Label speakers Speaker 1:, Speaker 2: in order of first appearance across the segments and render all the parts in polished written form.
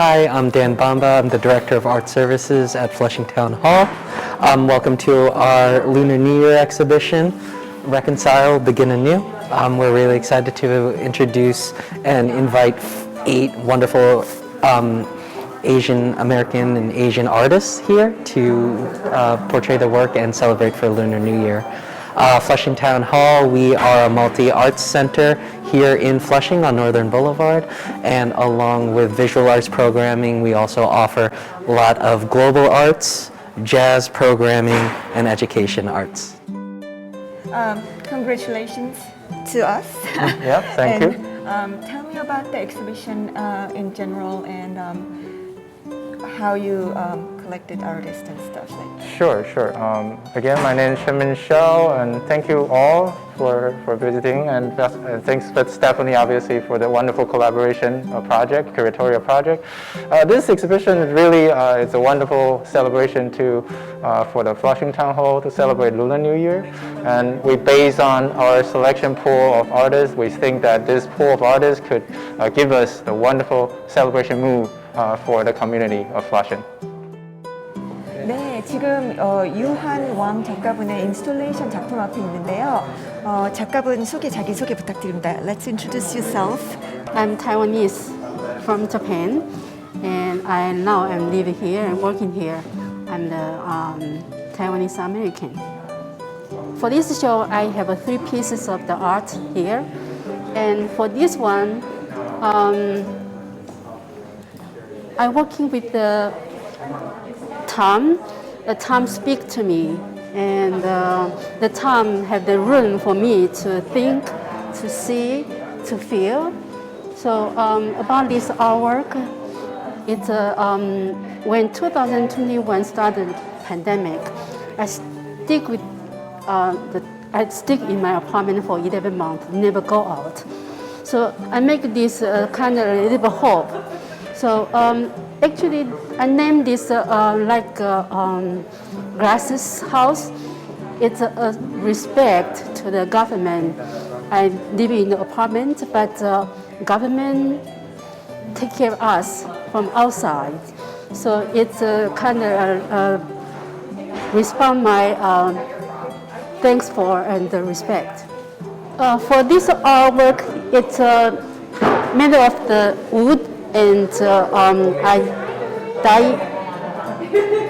Speaker 1: Hi, I'm Dan Bamba. I'm the Director of Art Services at Flushing Town Hall. Welcome to our Lunar New Year exhibition, Reconcile Begin ANEW. We're really excited to introduce and invite 8 wonderful Asian American and Asian artists here to portray their work and celebrate for Lunar New Year. Flushing Town Hall, we are a multi-arts center here in Flushing on Northern Boulevard, and along with visual arts programming, we also offer a lot of global arts, jazz programming, and education arts.
Speaker 2: Congratulations to us.
Speaker 1: Yeah, thank you.
Speaker 2: Tell me about the exhibition in general and how you collected artists and stuff like that.
Speaker 3: Sure. Again, my name is Shenmin Shao, and thank you all for visiting, and thanks to Stephanie, obviously, for the wonderful collaboration project, curatorial project. This exhibition really is a wonderful celebration for the Flushing Town Hall to celebrate Lunar New Year, and we base on our selection pool of artists. We think that this pool of artists could give us the wonderful celebration mood for the community of Flushing.
Speaker 2: 네, 지금 유한 왕 작가분의 인스톨레이션 작품 앞에 있는데요. 작가분 자기 소개 부탁드립니다. Let's introduce yourself.
Speaker 4: I'm Taiwanese from Japan, and now I'm living here and working here. I'm the Taiwanese American. For this show, I have 3 pieces of the art here, and for this one, I'm working with the Tom. The Tom speak to me, and the Tom have the room for me to think, to see, to feel. So about this artwork, it's when 2021 started pandemic, I stick in my apartment for 11 months, never go out. So I make this kind of a little hope. So actually, I named this Glasses House. It's a respect to the government. I live in the apartment, but government take care of us from outside. So it's a kind of respond my thanks for and the respect. For this artwork, it's made of the wood. And I dye,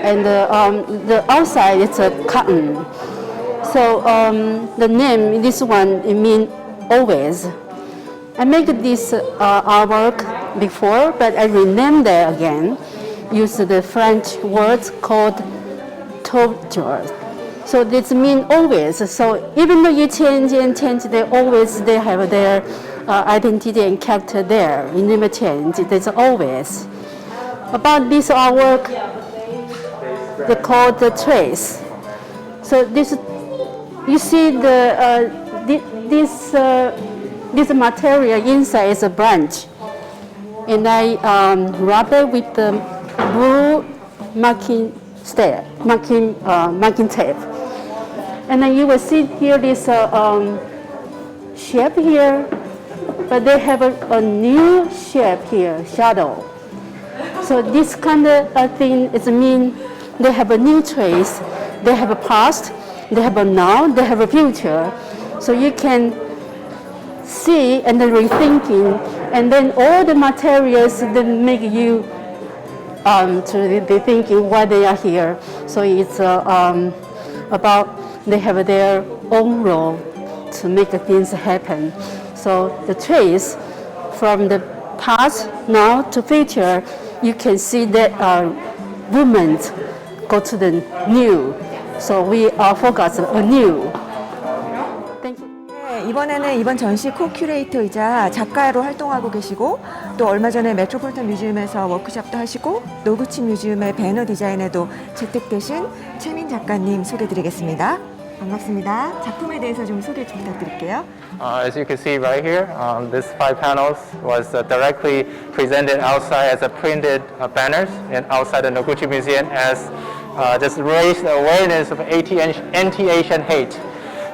Speaker 4: and the outside it's a cotton. So the name, this one, it means always. I made this artwork before, but I renamed it again. Use the French words called toujours. So this means always. So even though you change, they always have their identity and character there. You never change. There's always. About this artwork, they call the trace. So this, you see this material inside is a branch, and I wrap it with the blue marking tape. And then you will see here this shape here. But they have a new shape here, shadow. So this kind of thing is mean they have a new trace, they have a past, they have a now, they have a future. So you can see and then rethinking, and then all the materials that make you to be thinking why they are here. So it's about they have their own role to make things happen. So the trace from the past, now to future, you can see that movement go to the new. So we are focused on new. Thank you.
Speaker 2: 네, 이번에는 이번 전시 코-큐레이터이자 작가로 활동하고 계시고 또 얼마 전에 메트로폴리탄 뮤지엄에서 워크숍도 하시고 노구치 뮤지엄의 배너 디자인에도 채택되신 최민 작가님 소개드리겠습니다. 반갑습니다. 작품에 대해서 좀 소개 좀 부탁드릴게요.
Speaker 3: As you can see right here, this 5 panels was directly presented outside as a printed banners and outside the Noguchi Museum as just raise the awareness of anti-Asian hate.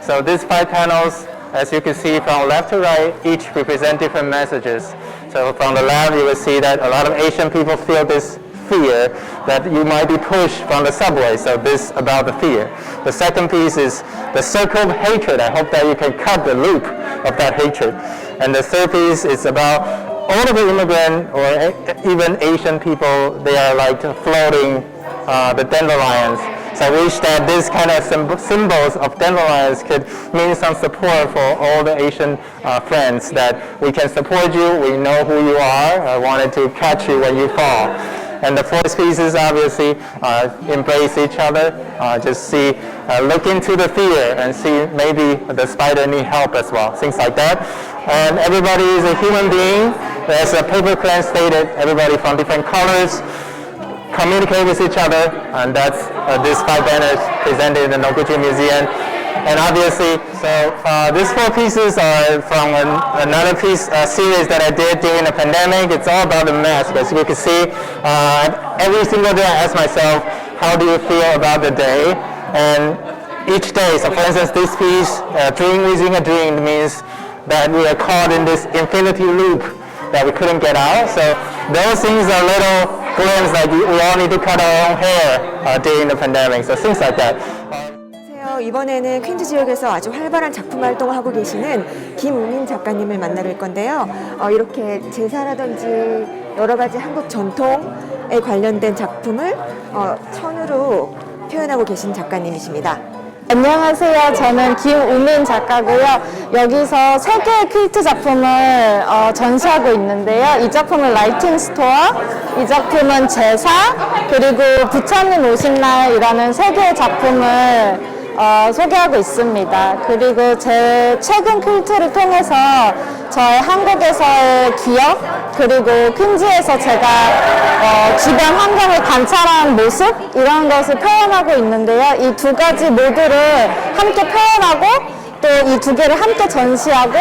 Speaker 3: So these 5 panels, as you can see from left to right, each represent different messages. So from the lab, you will see that a lot of Asian people feel this fear that you might be pushed from the subway. So this about the fear. The second piece is the circle of hatred. I hope that you can cut the loop of that hatred. And the third piece is about all of the immigrant or even Asian people, they are like floating the dandelions. So I wish that this kind of symbols of dandelions could mean some support for all the Asian friends, that we can support you, we know who you are, I wanted to catch you when you fall. And the fourth piece is obviously embrace each other, just see, look into the fear and see maybe the spider need help as well, things like that. And everybody is a human being. As a paper plan stated, everybody from different colors, communicate with each other, and that's these 5 banners presented in the Noguchi Museum. And obviously, so these 4 pieces are from another piece series that I did during the pandemic. It's all about the mask. As you can see, every single day I ask myself, how do you feel about the day? And each day, so for instance, this piece, dream within a dream, means that we are caught in this infinity loop that we couldn't get out. So those things are little glimpses, like we all need to cut our own hair during the pandemic. So things like that.
Speaker 2: 이번에는 퀸즈 지역에서 아주 활발한 작품 활동을 하고 계시는 김우민 작가님을 만나뵐 건데요. 이렇게 제사라든지 여러 가지 한국 전통에 관련된 작품을 천으로 표현하고 계신 작가님이십니다.
Speaker 5: 안녕하세요. 저는 김우민 작가고요. 여기서 3개의 퀼트 작품을 전시하고 있는데요. 이 작품은 라이팅 스토어, 이 작품은 제사, 그리고 부처님 오신 날이라는 3개의 작품을 소개하고 있습니다. 그리고 제 최근 퀼트를 통해서 저의 한국에서의 기억, 그리고 퀸즈에서 제가 주변 환경을 관찰한 모습, 이런 것을 표현하고 있는데요. 이 2가지 모두를 함께 표현하고 또 이 2개를 함께 전시하고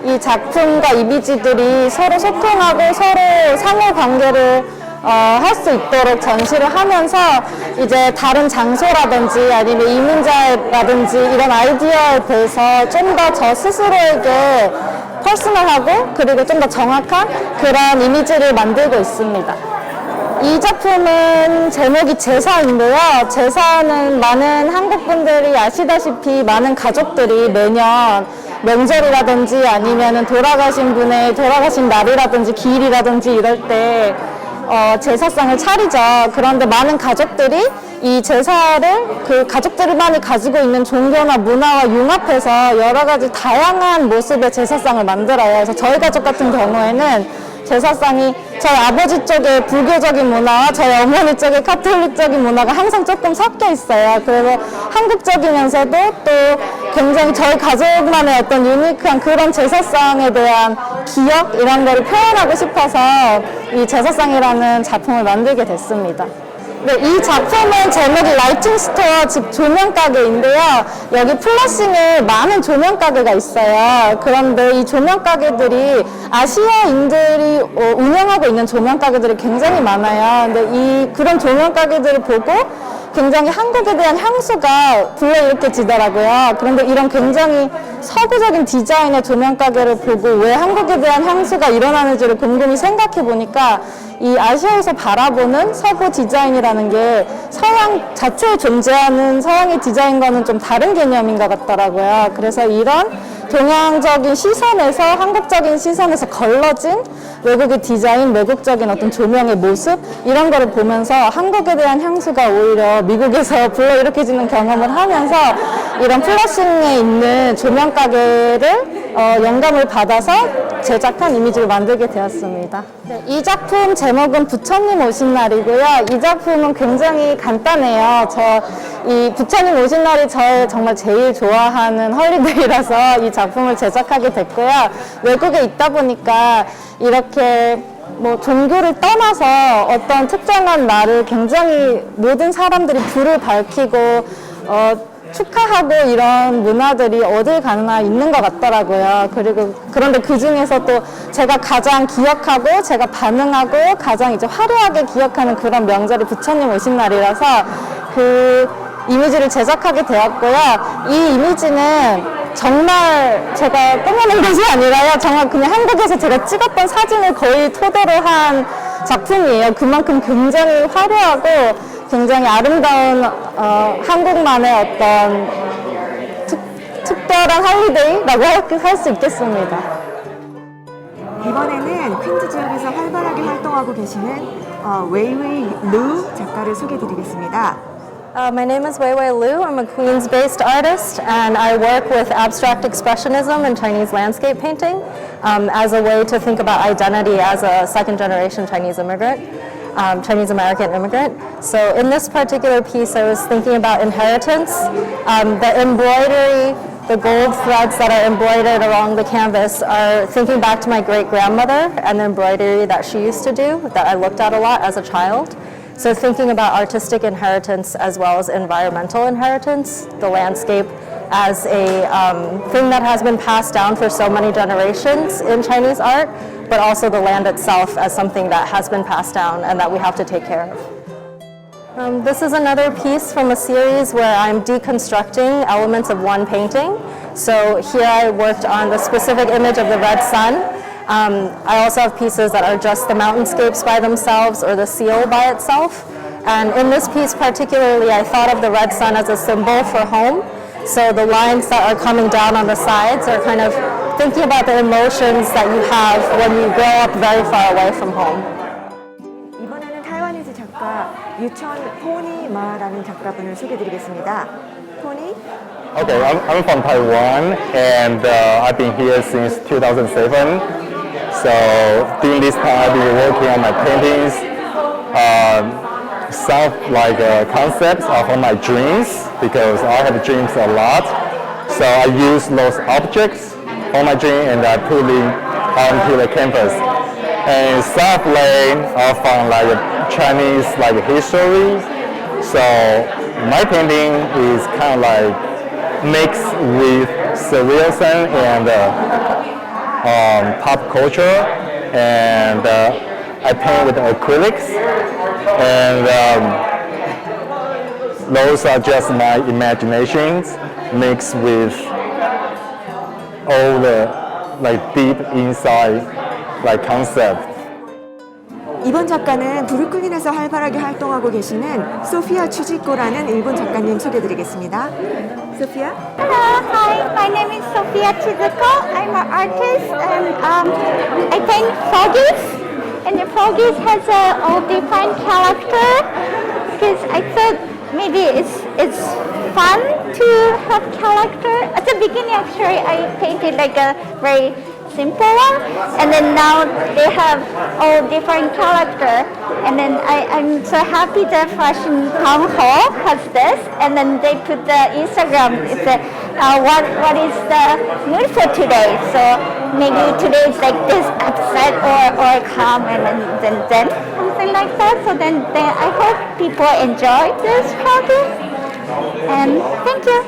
Speaker 5: 이 작품과 이미지들이 서로 소통하고 서로 상호관계를 할 수 있도록 전시를 하면서 이제 다른 장소라든지 아니면 이민자라든지 이런 아이디어에 대해서 좀 더 저 스스로에게 퍼스널하고 그리고 좀 더 정확한 그런 이미지를 만들고 있습니다. 이 작품은 제목이 제사인데요. 제사는 많은 한국 분들이 아시다시피 많은 가족들이 매년 명절이라든지 아니면 돌아가신 분의 돌아가신 날이라든지 기일이라든지 이럴 때 제사상을 차리죠. 그런데 많은 가족들이 이 제사를 그 가족들만이 가지고 있는 종교나 문화와 융합해서 여러 가지 다양한 모습의 제사상을 만들어요. 그래서 저희 가족 같은 경우에는 제사상이 저희 아버지 쪽의 불교적인 문화와 저희 어머니 쪽의 카톨릭적인 문화가 항상 조금 섞여 있어요. 그래서 한국적이면서도 또 굉장히 저희 가족만의 어떤 유니크한 그런 제사상에 대한 기억 이런 거를 표현하고 싶어서 이 제사상이라는 작품을 만들게 됐습니다. 네, 이 작품은 제목이 라이팅 스토어, 즉 조명가게인데요. 여기 플러싱에 많은 조명가게가 있어요. 그런데 이 조명가게들이 아시아인들이 운영하고 있는 조명가게들이 굉장히 많아요. 근데 그런 조명가게들을 보고 굉장히 한국에 대한 향수가 불러일으켜지더라고요. 그런데 이런 굉장히 서구적인 디자인의 조명가게를 보고 왜 한국에 대한 향수가 일어나는지를 곰곰이 생각해 보니까 이 아시아에서 바라보는 서구 디자인이라는 게 서양 자체에 존재하는 서양의 디자인과는 좀 다른 개념인 것 같더라고요. 그래서 이런 동양적인 시선에서 한국적인 시선에서 걸러진 외국의 디자인, 외국적인 어떤 조명의 모습 이런 거를 보면서 한국에 대한 향수가 오히려 미국에서 불러일으켜지는 경험을 하면서 이런 플러싱에 있는 조명 가게를 영감을 받아서 제작한 이미지를 만들게 되었습니다. 네, 이 작품 제목은 부처님 오신 날이고요. 이 작품은 굉장히 간단해요. 이 부처님 오신 날이 저의 정말 제일 좋아하는 헐리데이라서 이 작품을 제작하게 됐고요. 외국에 있다 보니까 이렇게 뭐 종교를 떠나서 어떤 특정한 날을 굉장히 모든 사람들이 불을 밝히고 축하하고 이런 문화들이 어딜 가나 있는 것 같더라고요. 그런데 그 중에서 또 제가 가장 기억하고 제가 반응하고 가장 이제 화려하게 기억하는 그런 명절이 부처님 오신 날이라서 그 이미지를 제작하게 되었고요. 이 이미지는 정말 제가 뻥하는 것이 아니라요. 정말 그냥 한국에서 제가 찍었던 사진을 거의 토대로 한 작품이에요. 그만큼 굉장히 화려하고 굉장히 아름다운 한국만의 어떤 특별한 할리데이라고 할 수 있겠습니다.
Speaker 2: 이번에는 퀸즈 지역에서 활발하게 활동하고 계시는 웨이웨이 루 작가를 소개드리겠습니다.
Speaker 5: My name is Weiwei Liu. I'm a Queens-based artist, and I work with abstract expressionism and Chinese landscape painting as a way to think about identity as a second-generation Chinese immigrant, Chinese-American immigrant. So in this particular piece, I was thinking about inheritance, the embroidery, the gold threads that are embroidered along the canvas are thinking back to my great-grandmother and the embroidery that she used to do that I looked at a lot as a child. So thinking about artistic inheritance as well as environmental inheritance, the landscape as a thing that has been passed down for so many generations in Chinese art, but also the land itself as something that has been passed down and that we have to take care of. This is another piece from a series where I'm deconstructing elements of one painting. So here I worked on the specific image of the red sun. I also have pieces that are just the mountainscapes by themselves or the seal by itself. And in this piece particularly, I thought of the red sun as a symbol for home. So the lines that are coming down on the sides are kind of thinking about the emotions that you have when you grow up very far away from home.
Speaker 2: 이번에는 타이완이즈 작가 유천 포니 마라는 작가분을 소개드리겠습니다. 포니?
Speaker 3: Okay, I'm from Taiwan, and I've been here since 2007. So during this time, I've been working on my paintings, some like concepts of all my dreams, because I have dreams a lot. So I use those objects on my dream and I put them onto the canvas. And softly are from like Chinese like history. So my painting is kind of like mixed with surrealism and pop culture, and I paint with acrylics, and those are just my imaginations mixed with all the like deep inside like concept.
Speaker 2: 이번 작가는 브루클린에서 활발하게 활동하고 계시는 소피아 추지코라는 일본 작가님 소개드리겠습니다. 소피아?
Speaker 6: Hello, hi, my name is Sophia Chizuko. I'm an artist and I paint froggies. And the froggies has a all different character because I thought maybe it's fun to have character. At the beginning actually I painted like a very simple one, and then now they have all different character, and then I'm so happy that Fashion Town Hall has this, and then they put the Instagram, it's what is the mood for today, so maybe today is like this upset or calm, and then something like that. So then I hope people enjoy this project, and thank you.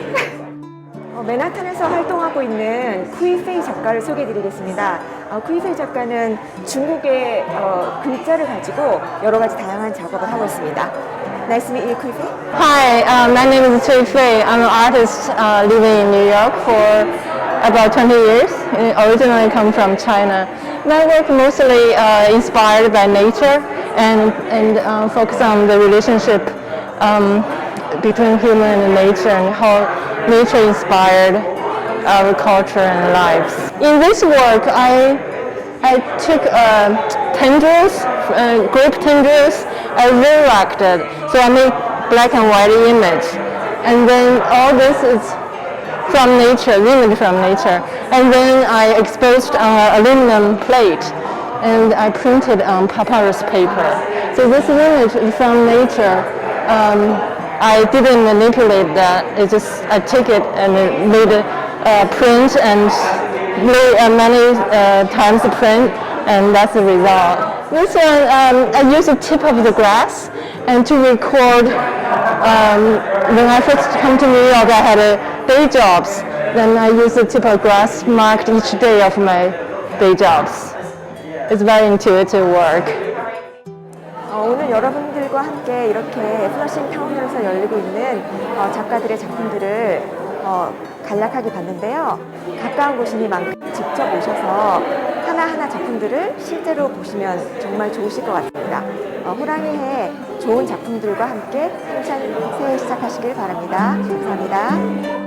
Speaker 2: 맨하탄에서 활동하고 있는 쿠이페이 작가를 소개해드리겠습니다. 쿠이페이 작가는 중국의 글자를 가지고 여러 가지 다양한 작업을 하고 있습니다. Nice to meet you, 쿠이페이.
Speaker 5: Hi, my name is Cui Fei. I'm an artist living in New York for about 20 years. I originally come from China. My work mostly inspired by nature and focus on the relationship between human and nature and how nature inspired our culture and lives. In this work, I took tendrils, grape tendrils, I redirected, so I made black and white image. And then all this is from nature, image from nature. And then I exposed on aluminum plate, and I printed on papyrus paper. So this image is from nature. I didn't manipulate that. I took it and made a print and made many times the print, and that's the result. This one, I used the tip of the grass and to record. When I first come to New York, I had day jobs. Then I used the tip of grass marked each day of my day jobs. It's very intuitive work.
Speaker 2: 오늘 여러분들과 함께 이렇게 플러싱 타운홀에서 열리고 있는 작가들의 작품들을 간략하게 봤는데요. 가까운 곳이니만큼 직접 오셔서 하나하나 작품들을 실제로 보시면 정말 좋으실 것 같습니다. 호랑이해 좋은 작품들과 함께 힘찬 새해 시작하시길 바랍니다. 감사합니다.